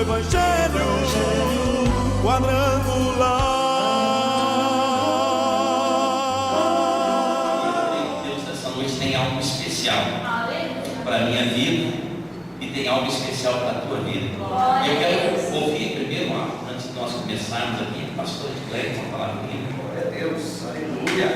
Evangelho quadrangular. Deus, nessa noite tem algo especial para a minha vida e tem algo especial para a tua vida. Eu quero ouvir primeiro, antes de nós começarmos aqui, o pastor Cleber, uma palavra comigo. Glória a Deus, aleluia.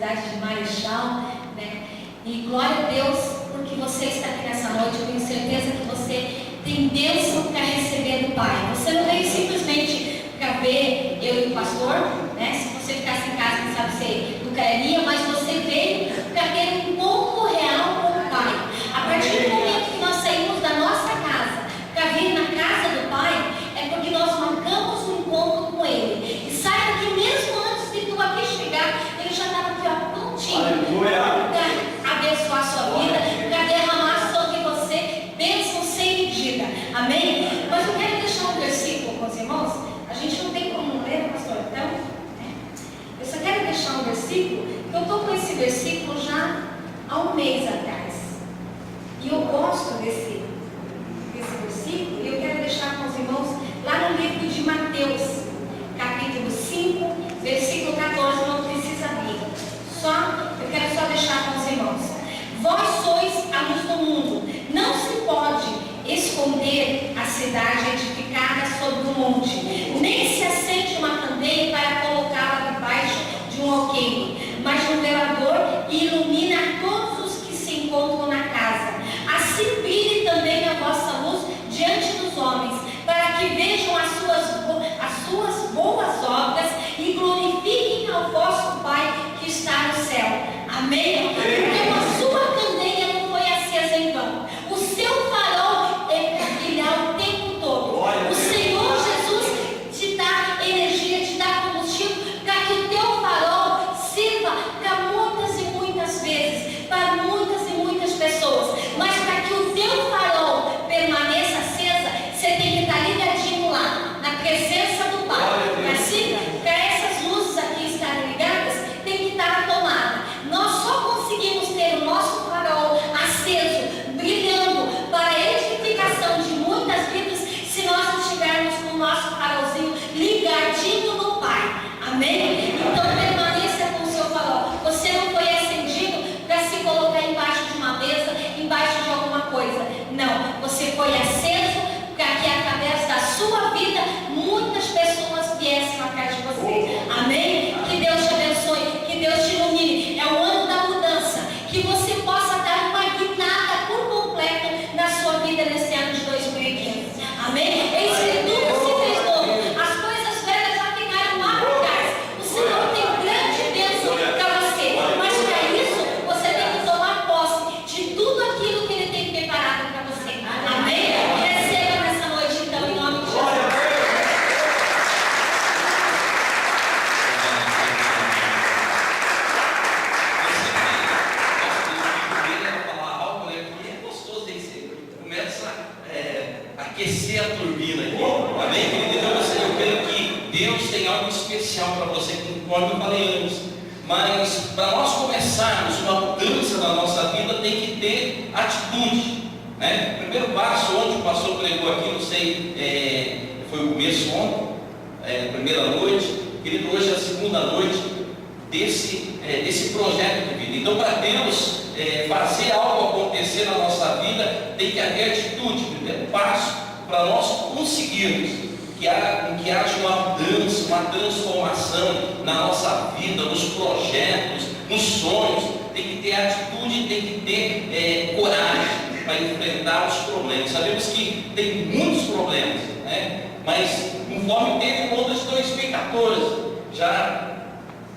De Marechal, né? E glória a Deus, porque você está aqui nessa noite. Eu tenho certeza que você tem bênção para receber do Pai. Você não veio simplesmente para ver eu e o pastor, né? Se você ficasse em casa, quem sabe você não queria, mas você veio para ter um encontro real com o Pai. A partir do momento que nós saímos da nossa casa para vir na casa do Pai, é porque nós marcamos um encontro com Ele. E saiba que mesmo antes de tu aqui chegar, Ele já estava aqui, ó, prontinho para abençoar a sua vida, para derramar sobre você bênção sem medida. Amém? Mas eu quero deixar um versículo com os irmãos. A gente não tem como ler, pastor, então, eu só quero deixar um versículo, que eu estou com esse versículo já há um mês atrás. E eu gosto desse versículo, e eu quero deixar com os irmãos lá no livro de Mateus, capítulo 5, versículo 14, não precisa abrir. Eu quero só deixar com os irmãos. Vós sois a luz do mundo. Não se pode esconder a cidade edificada sobre um monte, nem se acende uma candeia para colocá-la debaixo de um alqueire, mas no velador, e ilumina a todos os que se encontram na casa. Assim brilhe também a vossa luz diante dos homens, para que vejam as suas boas obras e glorifiquem ao vosso Pai que está no céu. Amém? Então a sua candeia não foi acesa em vão. O seu farol é para brilhar o tempo todo. O Senhor Jesus te dá energia, te dá combustível para que o teu farol sirva para muitas e muitas vezes, para muitas e muitas pessoas. Mas para que o teu farol permaneça acesa, você tem que estar ligadinho lá, na presença do Pai. Assim, para essas luzes aqui estarem ligadas, tem que estar na tomada. Nós só conseguimos ter o nosso farol aceso, brilhando para a edificação de muitas vidas, se nós não estivermos com o nosso farolzinho ligadinho no Pai. Amém? Então permaneça com o seu farol. Você não foi acendido para se colocar embaixo de uma mesa, embaixo de alguma coisa. Não, você foi aceso para que através da sua vida muitas pessoas viessem atrás de você. Amém? Que Deus te abençoe, que Deus te ilumine. É o ano da mudança. Que você possa dar uma guinada por completo na sua vida nesse ano de 2015. Amém? Eis que tudo se fez novo. As coisas velhas já ficaram lá para trás. O Senhor tem grande bênção para você. Mas para isso, você tem que tomar posse de tudo aquilo que Ele tem preparado para você. Amém? Receba nessa noite, então, em nome de Jesus. Aquecer a turbina aqui, amém, querido? Então eu creio que Deus tem algo especial para você, conforme eu falei antes. Mas para nós começarmos uma mudança na nossa vida, tem que ter atitude, né? O primeiro passo, onde o pastor pregou aqui, não sei, foi o começo ontem, primeira noite, querido, hoje é a segunda noite desse projeto de vida. Então, para Deus fazer algo acontecer na nossa vida, tem que haver atitude. O primeiro passo para nós conseguirmos que haja uma mudança, uma transformação na nossa vida, nos projetos, nos sonhos, tem que ter atitude, tem que ter coragem para enfrentar os problemas. Sabemos que tem muitos problemas, né? Mas conforme teve o ano de 2014, já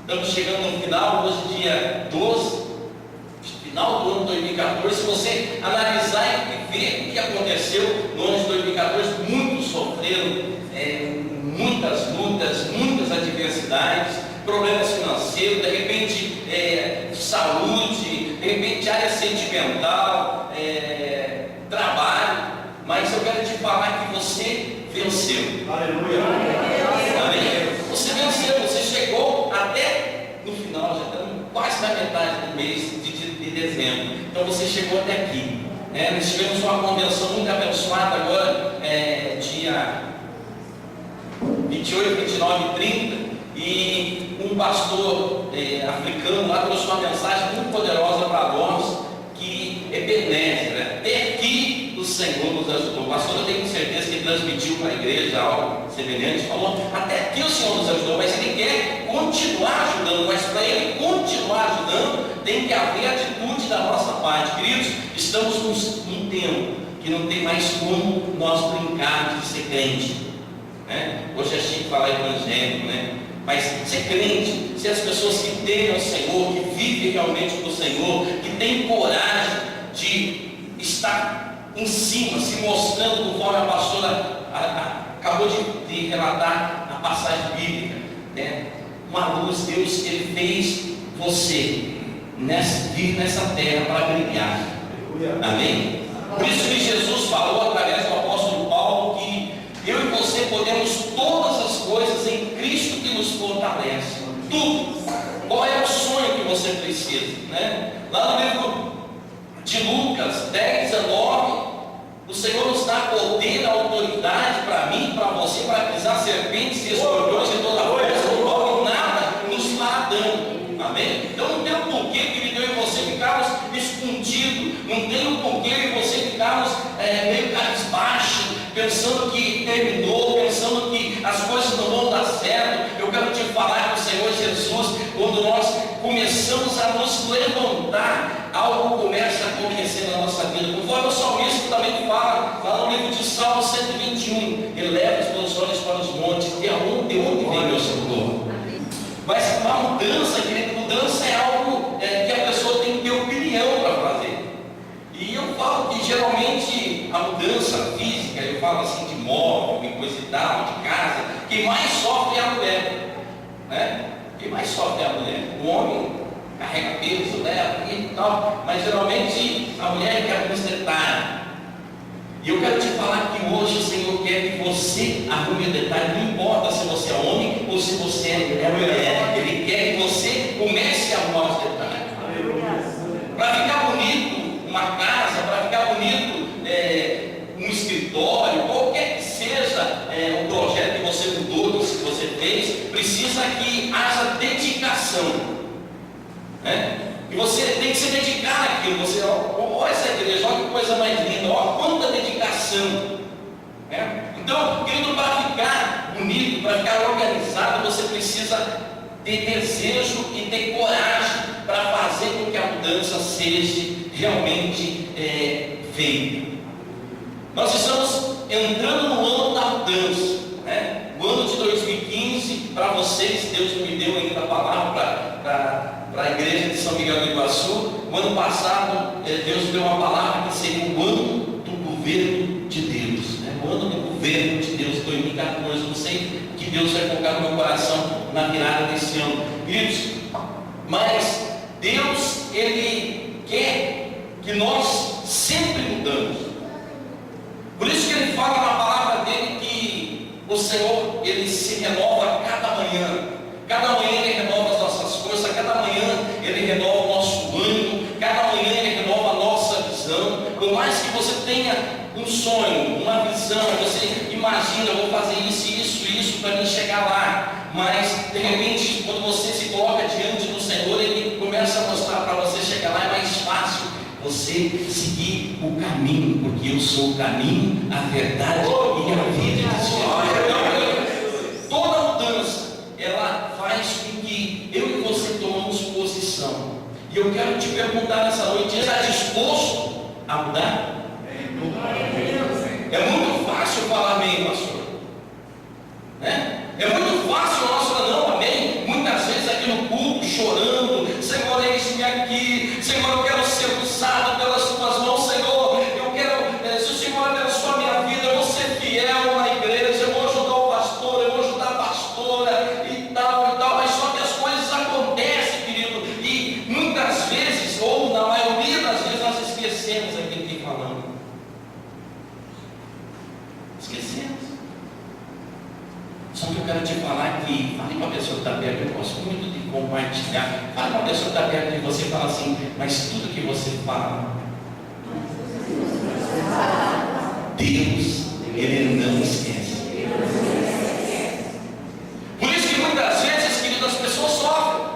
estamos chegando no final, hoje dia 12, final do ano de 2014. Se você analisar e ver o que aconteceu no ano de 2014, muitos sofreram muitas lutas, muitas adversidades, problemas financeiros, de repente saúde, de repente área sentimental, trabalho. Mas eu quero te falar que você venceu venceu. Aleluia. Amém? Você venceu, você chegou até no final, já estamos quase na metade do mês de dezembro. Então você chegou até aqui. Nós tivemos uma convenção muito abençoada agora, dia 28, 29 e 30. E um pastor africano lá trouxe uma mensagem muito poderosa para nós, que é benéfica, né? Até aqui o Senhor nos ajudou. O pastor, eu tenho certeza que ele transmitiu para a igreja algo semelhante, falou, até aqui o Senhor nos ajudou, mas ele quer continuar ajudando, mas para ele continuar ajudando, tem que haver atitude da nossa parte. Queridos, estamos num tempo que não tem mais como nós brincarmos de ser crente, né? Hoje é chique falar evangélico, né? Mas ser crente, ser as pessoas que temem ao Senhor, que vivem realmente com o Senhor, que têm coragem de estar em cima, se mostrando, conforme a pastora acabou de relatar a passagem bíblica, né? Uma luz, Deus, Ele fez você vir nessa terra para brilhar. Amém? Por isso que Jesus falou através do apóstolo Paulo que eu e você podemos todas as coisas em Cristo que nos fortalece. Tudo. Qual é o sonho que você precisa, né? Lá no livro de Lucas 10, 19, o Senhor nos dá poder, autoridade para mim, para você, para pisar serpentes e escorpiões e toda força do mal, e nada nos fará dano. Amém? Então não tem o porquê que eu e você ficarmos escondidos, não tem o porquê que você ficarmos meio cabisbaixo, pensando que terminou, pensando que as coisas não vão dar certo. Eu quero te falar que o Senhor Jesus, quando nós começamos a nos levantar, algo começa a acontecer na nossa vida. Conforme o salmista também fala, lá no livro de Salmo 121, eleva os meus olhos para os montes, de onde vem meu socorro? Mas uma mudança, querido, mudança é algo que a pessoa tem que ter opinião para fazer. E eu falo que geralmente a mudança física, eu falo assim de móvel, de coisa e tal, de casa, quem mais sofre é a mulher, né? Quem mais sofre é a mulher. O homem carrega peso, leva e tal, mas geralmente a mulher quer alguns detalhes. E eu quero te falar que hoje o Senhor quer que você arrume o detalhe, não importa se você é homem ou se você é mulher, Ele quer que você comece a arrumar os detalhes. Para ficar bonito uma casa, para ficar bonito um escritório, qualquer que seja o projeto que você mudou, que você fez, precisa que haja dedicação, né? E você tem que se dedicar naquilo. Você, olha essa igreja, olha que coisa mais linda, olha quanta dedicação, né? Então, querido, para ficar bonito, para ficar organizado, você precisa ter desejo e ter coragem para fazer com que a mudança seja realmente feita. Nós estamos entrando no ano da mudança, né? O ano de 2015, para vocês, Deus me deu ainda a palavra para a igreja de São Miguel do Iguaçu. O ano passado, Deus deu uma palavra que seria o ano do governo de Deus, né? O ano do governo de Deus, 2014. Não sei o que Deus vai colocar no meu coração na virada desse ano, queridos, mas Deus, Ele quer que nós sempre mudamos. Por isso que Ele fala na palavra dele que o Senhor, Ele se renova cada manhã. Cada manhã Ele renova as nossas forças, cada manhã Ele renova o nosso ânimo, cada manhã Ele renova a nossa visão. Por mais que você tenha um sonho, uma visão, você imagina, eu vou fazer isso para mim chegar lá, mas de repente, quando você se coloca diante do Senhor, Ele começa a mostrar para você chegar lá, é mais fácil você seguir o caminho, porque eu sou o caminho, a verdade e a vida de Jesus. Então, toda mudança, ela faz com que eu e você tomamos posição. E eu quero te perguntar nessa noite, está disposto a mudar? É muito fácil falar amém, pastor, né? É muito fácil nós falar não, amém, muitas vezes aqui no culto, chorando, Senhor, eis-me aqui, Senhor, eu quero ser usado pelas tuas mãos, Senhor, eu quero, se o Senhor abençoar a minha vida, eu vou ser fiel na igreja, eu vou ajudar o pastor, eu vou ajudar a pastora e tal, mas só que as coisas acontecem, querido, e muitas vezes, ou na maioria das vezes, nós esquecemos aquilo que falamos. quero te falar que, fale com a pessoa que está perto, eu gosto muito de compartilhar. Fale com a pessoa que está perto de você e fala assim, mas tudo que você fala, Deus, Ele não esquece. Por isso que muitas vezes, querido, as pessoas sofrem.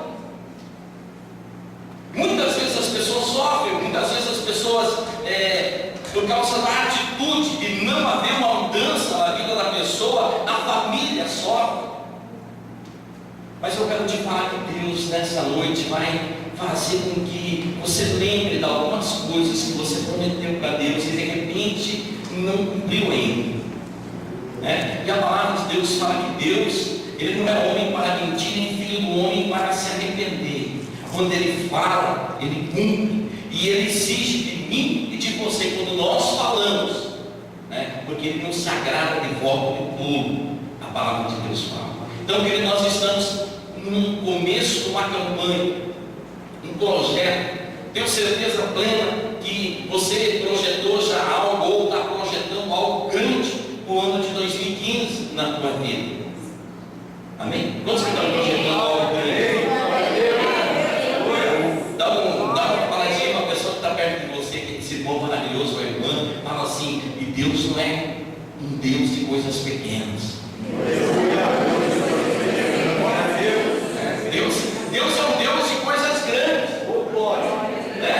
Muitas vezes as pessoas sofrem, muitas vezes as pessoas, por causa da atitude de não haver uma mudança na vida da pessoa, a família sofre. Mas eu quero te falar que Deus nessa noite vai fazer com que você lembre de algumas coisas que você prometeu para Deus e de repente não cumpriu ainda, né? E a palavra de Deus fala que Deus, Ele não é homem para mentir, nem filho do homem para se arrepender. Quando Ele fala, Ele cumpre, e Ele exige de mim e de você quando nós falamos, né? Porque Ele não se agrada de voto de pulo, a palavra de Deus fala. Então, querido, nós estamos no começo de uma campanha, um projeto. Tenho certeza plena que você projetou já algo ou está projetando algo grande para o ano de 2015 na tua vida. Amém? Quantos que estão projetando algo grande? Dá uma paladinha para a pessoa que está perto de você, que esse irmão maravilhoso, a irmã, fala assim, e Deus não é um Deus de coisas pequenas. Deus é um Deus de coisas grandes. Né?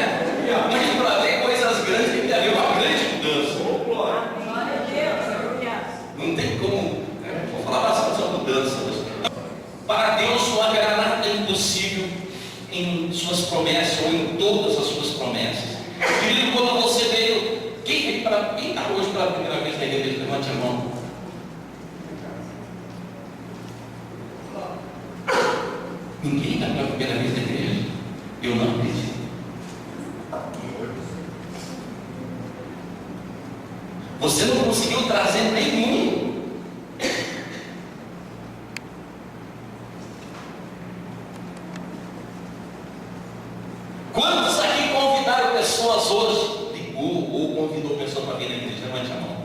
Mas para ver coisas grandes tem que haver uma grande mudança. Não tem como, né? Vou falar bastante sobre mudança. Para Deus não haverá nada impossível em suas promessas ou em todas as suas promessas. Querido, quando você veio, quem está hoje pela primeira vez na igreja? Levante a mão. Ninguém está pela primeira vez na igreja? Eu não acredito. Você não conseguiu trazer nenhum. Quantos aqui convidaram pessoas hoje? Ligou ou convidou pessoas para vir na igreja? Levante a mão.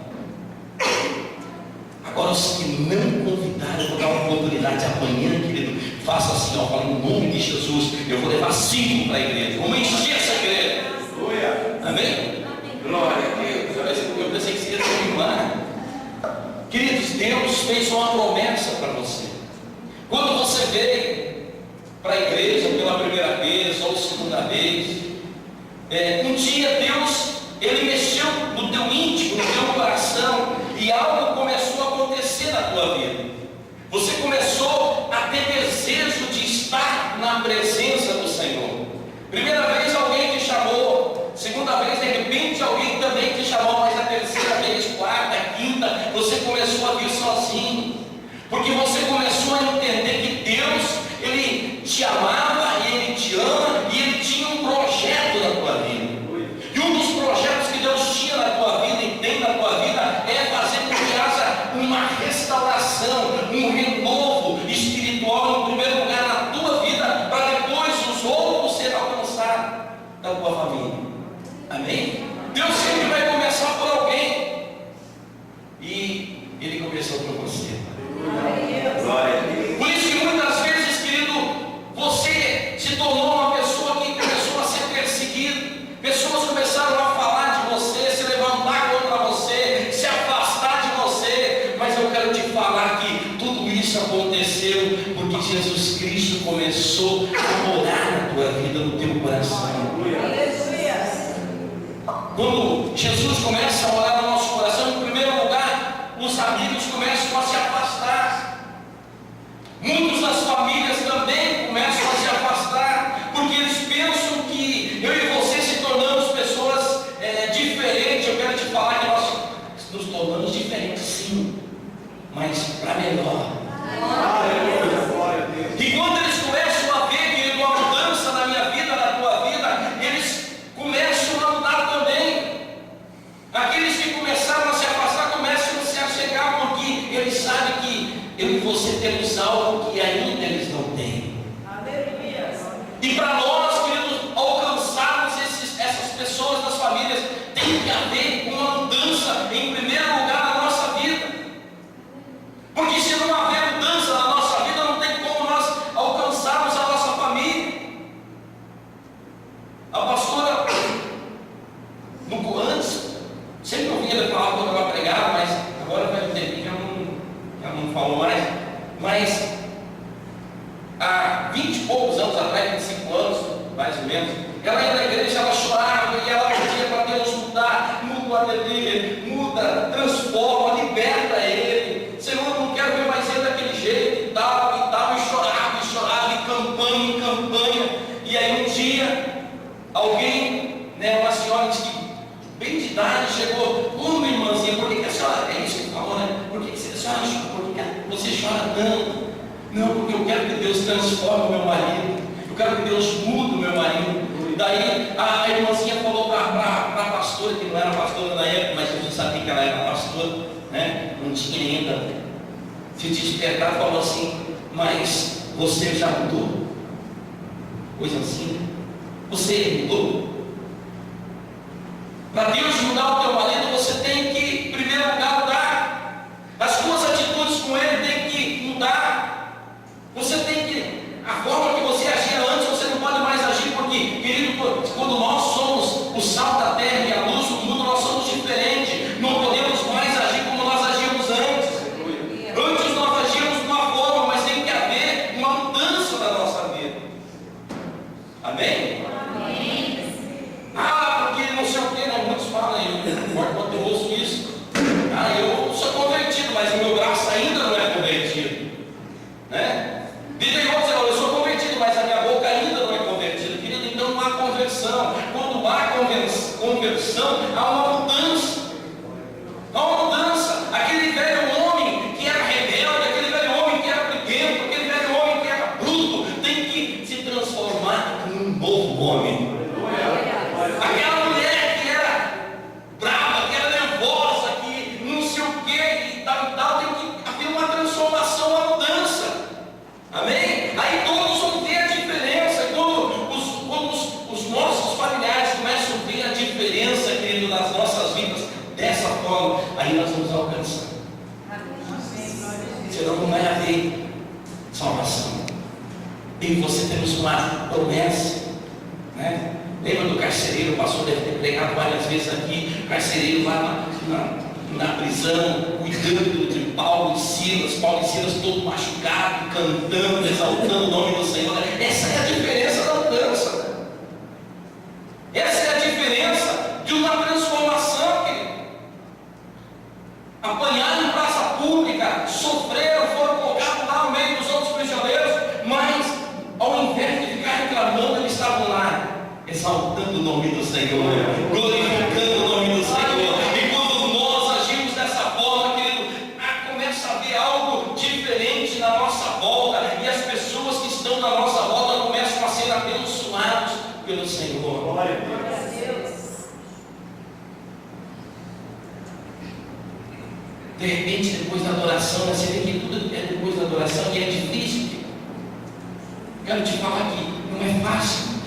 Agora, os que não convidaram, eu vou dar uma oportunidade amanhã, querido. Faça assim, ó, fala em nome de Jesus. Eu vou levar 5 para a igreja. Vamos encher essa igreja. Amém? Glória a Deus. Eu pensei que você ia terminar. Queridos, Deus fez uma promessa para você. Quando você veio para a igreja pela primeira vez ou segunda vez, um dia Deus, Ele mexeu no teu íntimo, no teu coração, e algo começou a acontecer na tua vida. Você começou a ter desejo de estar na presença do Senhor. Primeira vez alguém te chamou, segunda vez de repente alguém também te chamou, mas a terceira vez, quarta, quinta, você começou a vir sozinho, porque você começou a entender que Deus, Ele te amava, e Ele te ama, e Ele tinha um projeto na tua vida. E um dos projetos que Deus tinha na tua vida e tem na tua vida é fazer com que haja uma restauração, um renovo espiritual, em primeiro lugar na tua vida, para depois os outros serem alcançados da tua família. Amém? Deus sempre vai começar por alguém, e Ele começou por você. Por isso que muitas vezes, querido, você se tornou uma pessoa que começou a ser perseguida. Pessoas começaram a falar de você, se levantar contra você, se afastar de você. Mas eu quero te falar que tudo isso aconteceu porque Jesus Cristo começou a morar na tua vida, no teu coração. Quando Jesus começa a morar no nosso coração, em primeiro lugar, os amigos começam a se afastar. Muitas das famílias também começam a se afastar, porque eles pensam que eu e você se tornamos pessoas diferentes. Eu quero te falar que nós nos tornamos diferentes, sim, mas para melhor. E quando eles começam a ver, querido, uma mudança na minha vida, na tua vida, eles começam a mudar também. Aqueles que começaram a se afastar começam a se achegar, porque eles sabem que eu e você temos algo que ainda eles não têm. E para nós, queridos, alcançarmos essas pessoas das famílias, tem que haver uma mudança em primeiro lugar na nossa vida. Porque se não haver mudança idade, chegou, minha irmãzinha, por que a senhora, é isso que ele falou, né? Por que a senhora chora? Por que você chora tanto? Não, porque eu quero que Deus transforme o meu marido, eu quero que Deus mude o meu marido. Daí a irmãzinha falou para a pastora, que não era pastora na época, mas Jesus sabia que ela era pastora, né? Não tinha ainda se despertar, falou assim: mas você já mudou? Coisa assim, você mudou? Para Deus mudar o teu marido, você tem que, em primeiro lugar, mudar. As suas atitudes com ele tem que mudar. Você tem que, a forma que você agia antes, você não pode mais agir, porque, querido, quando nós somos o sal da terra e a luz do mundo, nós somos diferentes. Não podemos mais agir como nós agíamos antes. Antes nós agíamos de uma forma, mas tem que haver uma mudança da nossa vida. Amém? Porque não sei o que, né? Muitos falam, quando eu ouço isso, eu sou convertido, mas o meu braço ainda não é convertido, né? Dizem outros, eu sou convertido, mas a minha boca ainda não é convertida. Querido, então não há conversão. Quando há conversão, há uma mudança. Há uma mudança. Aquele velho homem que era rebelde, aquele velho homem que era briguento, aquele velho homem que era bruto, tem que se transformar num novo homem. Aquela mulher que era brava, que era nervosa, que não sei o que e tal, tem que haver uma transformação, uma mudança. Amém? Aí todos vão ver a diferença. Quando os nossos familiares começam a ver a diferença, querido, nas nossas vidas, dessa forma, aí nós vamos alcançar. Senão não vai haver salvação. Eu e você temos uma promessa, né? Lembra do carcereiro? O pastor deve ter pregado várias vezes aqui. O carcereiro lá na prisão, cuidando de Paulo e Silas todo machucado, cantando, exaltando o nome do Senhor. Essa é a diferença da mudança. Essa é a diferença de uma transformação, querido. Apanharam em praça pública, sofreram, foram colocados lá no meio dos outros prisioneiros, mas ao invés de ficar reclamando, eles estavam lá exaltando o nome do Senhor, glorificando o nome do Senhor. E quando nós agimos dessa forma, querido, começa a haver algo diferente na nossa volta, e as pessoas que estão na nossa volta começam a ser abençoadas pelo Senhor. Glória a Deus. De repente, depois da adoração, você vê que tudo é depois da adoração e é difícil. Quero te falar que não é fácil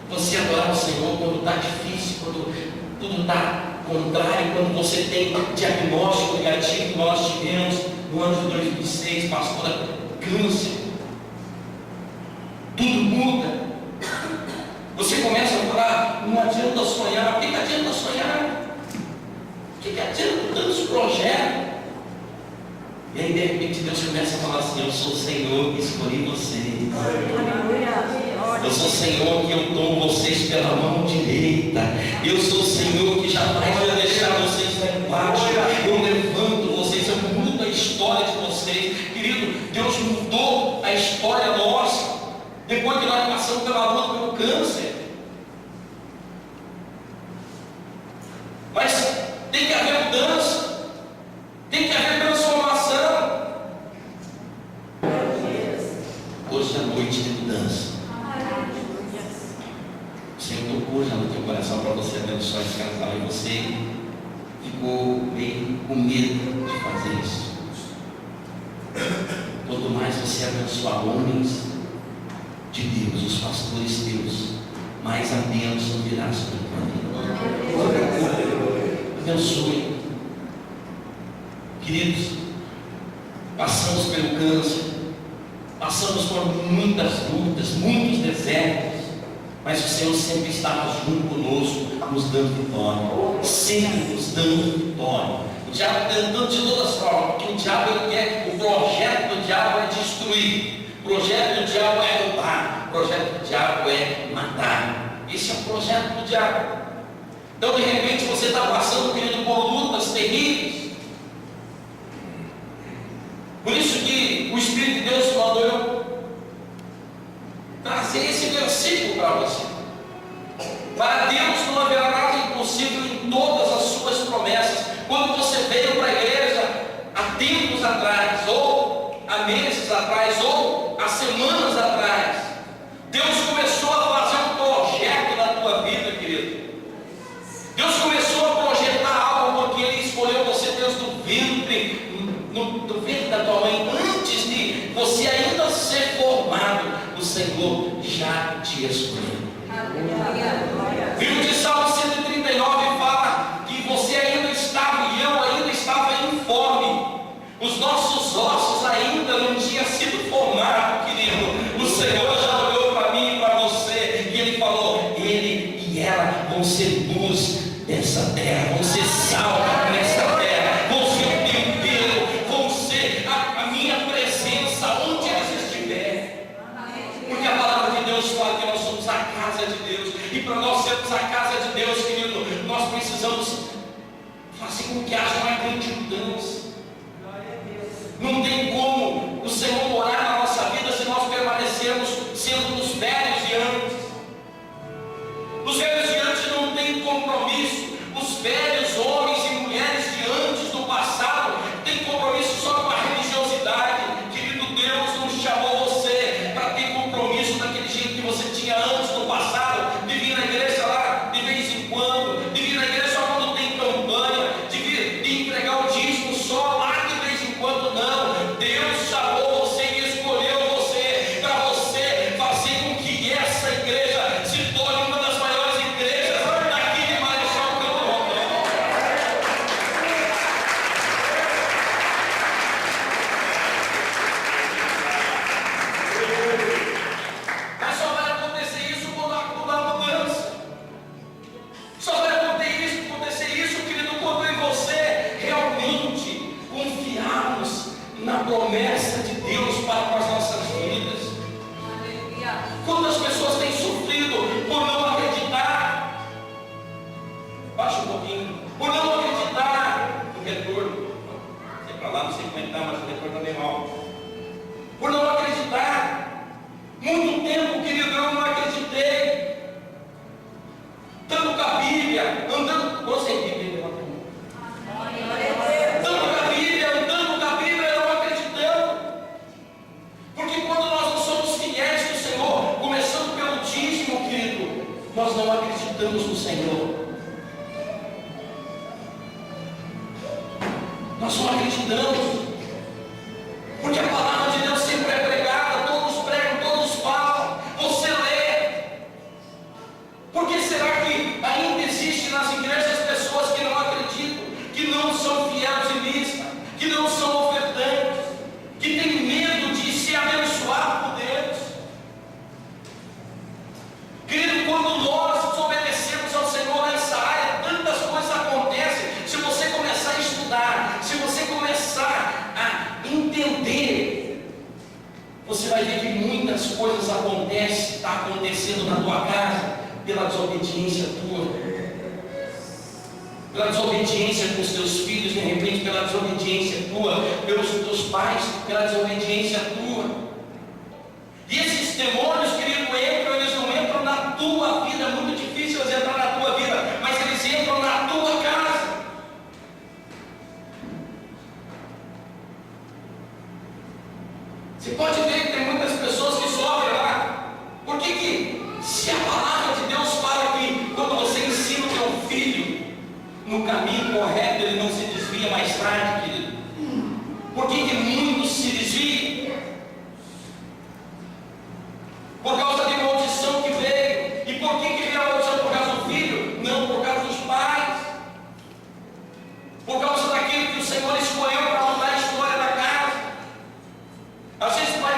você adorar o Senhor quando está difícil, quando tudo está contrário, quando você tem diagnóstico negativo que nós tivemos no ano de 2006, pastora, câncer. Tudo muda. Você começa a falar, não adianta sonhar. O que adianta sonhar? O que adianta tantos projetos? E aí de repente Deus começa a falar assim: eu sou o Senhor que escolhi vocês. Eu sou o Senhor que eu tomo vocês pela mão direita. Eu sou o Senhor que jamais vai deixar vocês lá embaixo. Eu levanto vocês, eu mudo a história de vocês. Querido, Deus mudou a história nossa. Depois que nós passamos pela luta, pelo câncer. Mas tem que haver mudança. Tem que haver transformação. Hoje é noite de mudança. O Senhor tocou já no teu coração para você abençoar esse casal e você ficou meio com medo de fazer isso. Quanto mais você abençoar homens de Deus, os pastores de Deus, mais a bênção virá sobre a tua vida. Abençoe. Queridos, passamos pelo câncer, passamos por muitas lutas, muitos desertos, mas o Senhor sempre estava junto conosco, nos dando vitória, sempre nos dando vitória. O diabo tentando de todas as formas, porque o diabo ele quer, o projeto do diabo é destruir, o projeto do diabo é roubar, o projeto do diabo é matar. Esse é o projeto do diabo. Então de repente você está passando, querido, por lutas terríveis. Por isso que o Espírito de Deus mandou eu trazer esse versículo para você. Para Deus não haverá nada impossível em todas as suas já te escolheu. O livro de Salmo 139 fala que você ainda estava e eu ainda estava informe. Os nossos ossos ainda não tinham sido formados, querido. O Senhor já olhou para mim e para você e Ele falou: Ele e ela vão ser luz dessa terra, vão ser sal nessa terra, vão ser o tempero, vão ser a minha presença onde eles estiverem. Porque a palavra de Deus fala que nós somos a casa de Deus, e para nós sermos a casa de Deus, querido, nós precisamos fazer com que haja uma grande mudança. Não tem como o Senhor morar na nossa vida se nós permanecermos sendo os velhos de antes. Os velhos de antes não têm compromisso. Os velhos homens e mulheres de antes, do passado, têm compromisso só com a religiosidade. Querido, Deus não chamou você para ter compromisso daquele jeito que você tinha antes, no passado, de vir na igreja lá de vez em quando, de vir na igreja só quando tem campanha, de entregar o dízimo só lá de vez em quando. Não, Deus chamou você e escolheu você para você fazer com que essa igreja se torne uma das maiores igrejas daqui de Marechal Deodoro. Mas só vai acontecer isso quando há mudança. Só vai acontecer isso, querido, quando eu e você realmente confiarmos na promessa de Deus para as nossas vidas. Quantas pessoas têm sofrido por não acreditar? Baixa um pouquinho. Por não acreditar no retorno. Sei para lá, não sei como é que está, mas o retorno está bem alto. Por não acreditar. Muito tempo, querido, eu não acreditei. Tanto com a Bíblia, andando. Você tem Bíblia? Andando com a Bíblia, eu não acreditando. Porque quando nós não somos fiéis do Senhor, começando pelo dízimo, querido, nós não acreditamos no Senhor. Nós não acreditamos. Porque a palavra de Deus sempre é pregada, todos pregam, todos falam, você lê. Por que será que ainda existe nas igrejas pessoas que não acreditam, que não são fiéis e mistas, que não são ofertantes, que têm medo de ser abençoado por Deus? Querido, quando nós obedecemos ao Senhor nessa área, tantas coisas acontecem. Se você começar a estudar, se você começar a entender, você vai ver que muitas coisas acontecem, está acontecendo na tua casa, pela desobediência tua, pela desobediência com os teus filhos, de repente pela desobediência tua, pelos teus pais, pela desobediência tua. E esses demônios, querido, entram, eles não entram na tua vida. É muito difícil eles entrar na tua vida, mas eles entram na tua casa. Você pode ver que tem muitas pessoas que sofrem lá. Por que se a palavra de Deus fala que quando você ensina o teu filho no caminho correto, ele não se desvia mais tarde, querido? Por que muitos se desviam? Por causa de maldição que veio. E por que veio a maldição? Por causa do filho? Não, por causa dos pais. Por causa daquilo que o Senhor escolheu para mudar a história da casa. Às vezes o pai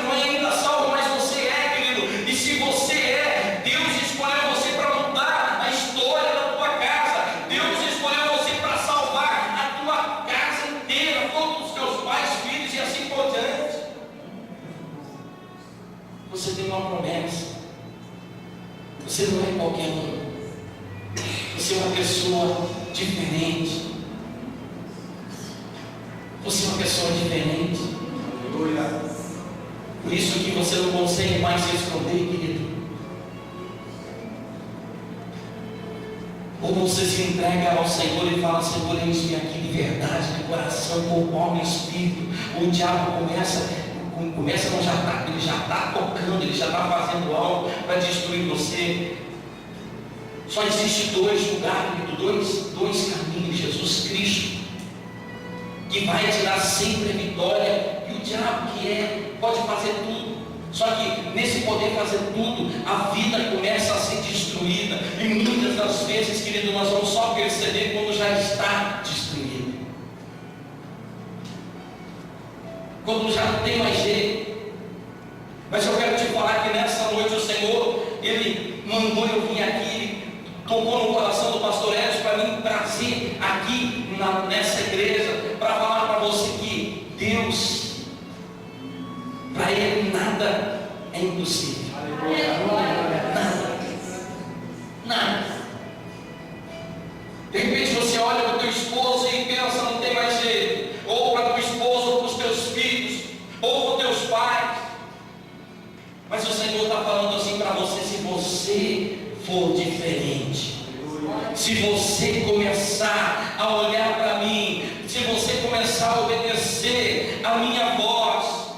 não é ainda salvo, mas você é, querido. E se você é, Deus escolheu você para mudar a história da tua casa. Deus escolheu você para salvar a tua casa inteira, todos os teus pais, filhos e assim por diante. Você tem uma promessa. Você não é qualquer um. Você é uma pessoa diferente. Você é uma pessoa diferente. Por isso que você não consegue mais se esconder, querido. Ou você se entrega ao Senhor e fala: Senhor, eis-me aqui de verdade, de coração, com alma e espírito. O diabo não, ele já está tocando, ele já está fazendo algo para destruir você. Só existe dois lugares, dois caminhos: Jesus Cristo, que vai te dar sempre a vitória, e o diabo, que pode fazer tudo. Só que nesse poder fazer tudo, a vida começa a ser destruída. E muitas das vezes, querido, nós vamos só perceber quando já está destruída. Quando já não tem mais jeito. Mas eu quero te falar que nessa noite o Senhor, Ele mandou eu vir aqui, Ele tocou no coração do pastor Edson para mim trazer aqui nessa igreja, para falar para você que Deus, para Ele nada é impossível. Nada. Nada. De repente você olha para o teu esposo e pensa, não tem mais jeito. Ou para tua esposa, ou para os teus filhos, ou para os teus pais. Mas o Senhor está falando assim para você: se você for diferente, se você começar a olhar para mim, se você começar a obedecer a minha voz,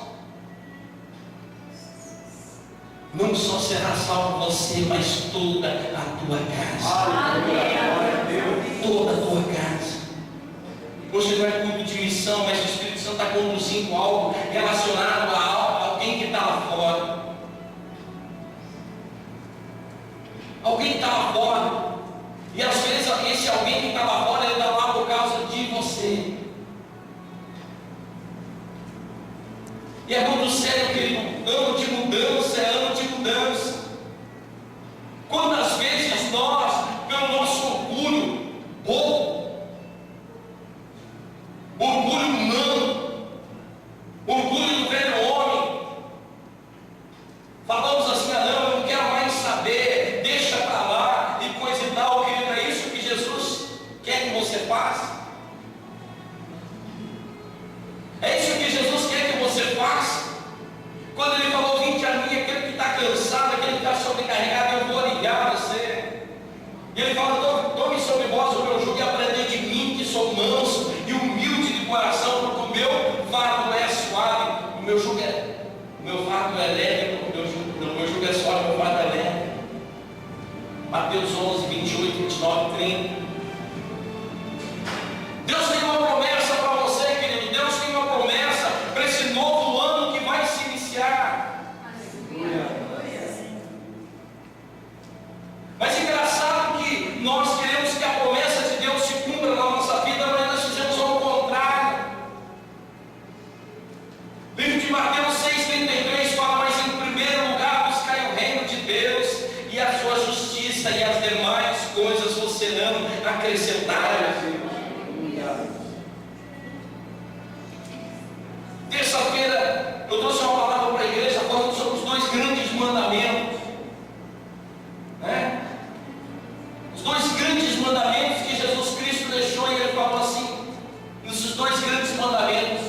não só será salvo você, mas toda a tua casa. Toda a tua casa. Hoje não é culto de missão, mas o Espírito Santo está conduzindo algo relacionado a alguém que está lá fora. Alguém que está lá fora. E às vezes esse alguém que está lá fora, ele está lá por causa de você. E é muito sério, querido. Ano de mudança é ano de mudança. Quantas vezes nós, pelo nosso orgulho bobo, orgulho humano, orgulho do velho homem, falamos assim: ah não, eu não quero mais saber, deixa para lá e coisa e tal. Querido, é isso que Jesus quer que você faça? É isso que Jesus quer que você faça? Quando Ele falou: vinde a mim, aquele que está cansado, aquele que está sobrecarregado, eu vou aliviar você. E Ele fala: tome sobre vós o meu jugo e aprendei de mim, que sou manso e humilde de coração, porque o meu fardo é suave, o meu fardo é leve, o meu jugo é suave, o meu fardo é leve. Mateus 11, 28, 29, 30. Deus tem uma promessa para você, querido. Deus tem uma promessa para esse novo ano que vai se iniciar. Mas é engraçado que nós queremos que a promessa de Deus se cumpra na nossa vida, mas nós fizemos ao contrário. O livro de Mateus 6,33 fala: mas em primeiro lugar buscai o reino de Deus e a sua justiça, e as demais coisas vos serão acrescentadas. Terça-feira eu trouxe uma palavra para a igreja falando sobre os dois grandes mandamentos, né? Os dois grandes mandamentos que Jesus Cristo deixou, e Ele falou assim, nesses dois grandes mandamentos,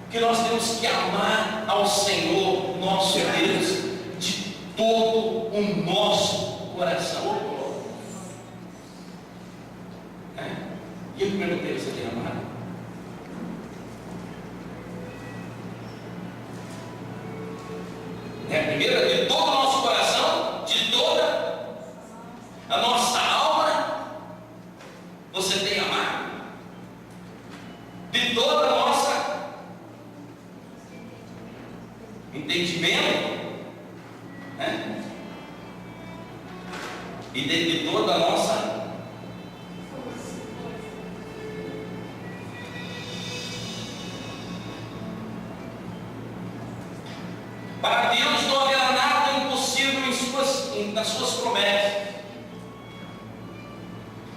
que nós temos que amar ao Senhor nosso Deus de todo o nosso coração. E o primeiro deles você tem amado? Primeiro é de todo o nosso coração, de toda a nossa alma, você tem amado, de toda a nossa entendimento, né? E de toda a nossa para Deus não haverá nada impossível nas suas promessas.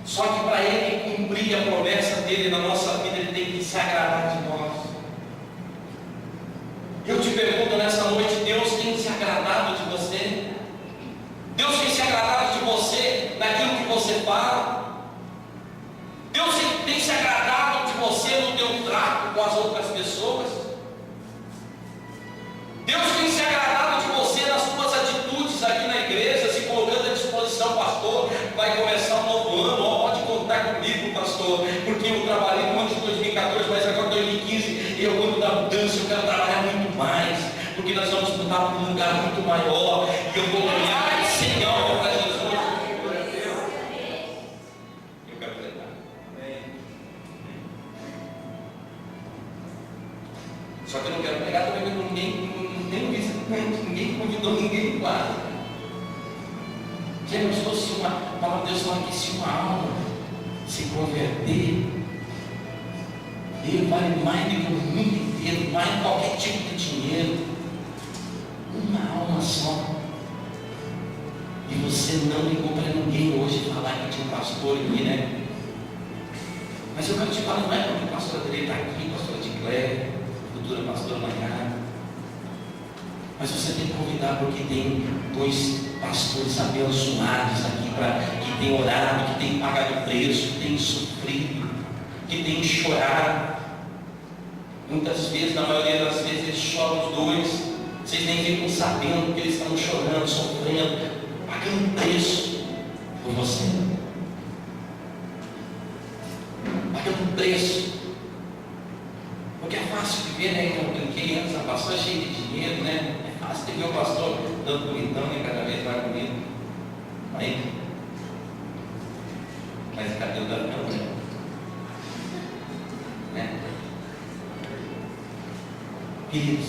Só que para Ele cumprir a promessa dele na nossa vida, Ele tem que se agradar de nós. Eu te pergunto nessa noite: Deus tem se agradado de você? Deus tem se agradado de você naquilo que você fala? Deus tem se agradado de você no teu trato com as outras pessoas? Deus tem se agradado de você nas suas atitudes aqui na igreja, se colocando à disposição: pastor, vai começar um novo ano, pode contar comigo, pastor, porque eu trabalhei no ano de 2014, mas agora 2015 e eu ando da mudança, eu quero trabalhar muito mais, porque nós vamos mudar para um lugar muito maior, e eu vou ganhar sem algo para Jesus. Eu quero pregar. Só que eu não quero pregar também com ninguém quase. Já imaginou se uma palavra de Deus fala que se uma alma se converter, ele vale mais do que o mundo inteiro, mais que qualquer tipo de dinheiro. Uma alma só. E você não ligou para ninguém hoje falar que tinha um pastor aqui, né? Mas eu quero te falar, não é porque a pastora dele está aqui, a pastora de Cléia, futura pastora Maiara. Mas você tem que convidar, porque tem 2 pastores abençoados aqui, que tem orado, que tem pagado o preço, que tem sofrido, que tem chorado. Muitas vezes, na maioria das vezes, eles choram os 2. Vocês nem ficam sabendo que eles estão chorando, sofrendo, pagando preço por você. Pagando preço. Porque é fácil viver, né? Então, eu brinquei antes, a pastora é cheia de dinheiro, né? É fácil ter ver o pastor dando bonitão, né? Cada vez mais bonito. Aí, mas cadê o da câmera? Né? Queridos,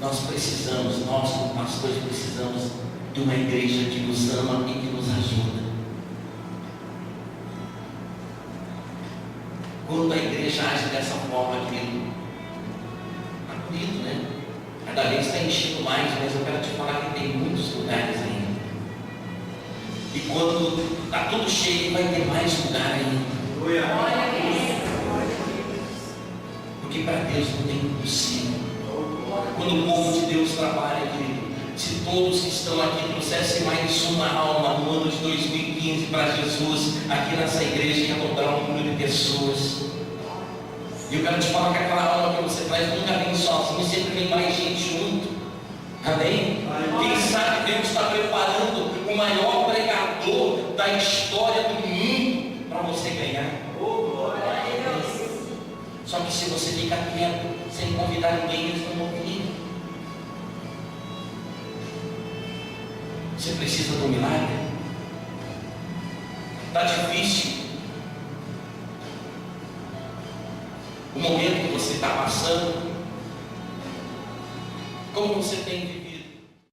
nós como pastores, precisamos de uma igreja que nos ama e que nos ajuda. Quando a igreja age dessa forma, querido, está bonito, né? Cada vez está enchendo mais, mas eu quero te falar que tem muitos lugares ainda. E quando está tudo cheio, vai ter mais lugar ainda. Porque para Deus não tem impossível. Quando o povo de Deus trabalha, querido, se todos que estão aqui trouxessem mais uma alma no ano de 2015 para Jesus, aqui nessa igreja ia dobrar um número de pessoas. E eu quero te falar que aquela alma que você traz nunca vem sozinho, sempre vem mais gente junto. Amém? Quem sabe Deus está preparando o maior pregador da história do mundo para você ganhar. Só que se você fica quieto, sem convidar ninguém, eles não vão vir. Você precisa de um milagre? Está difícil o momento que você está passando? Como você tem vivido?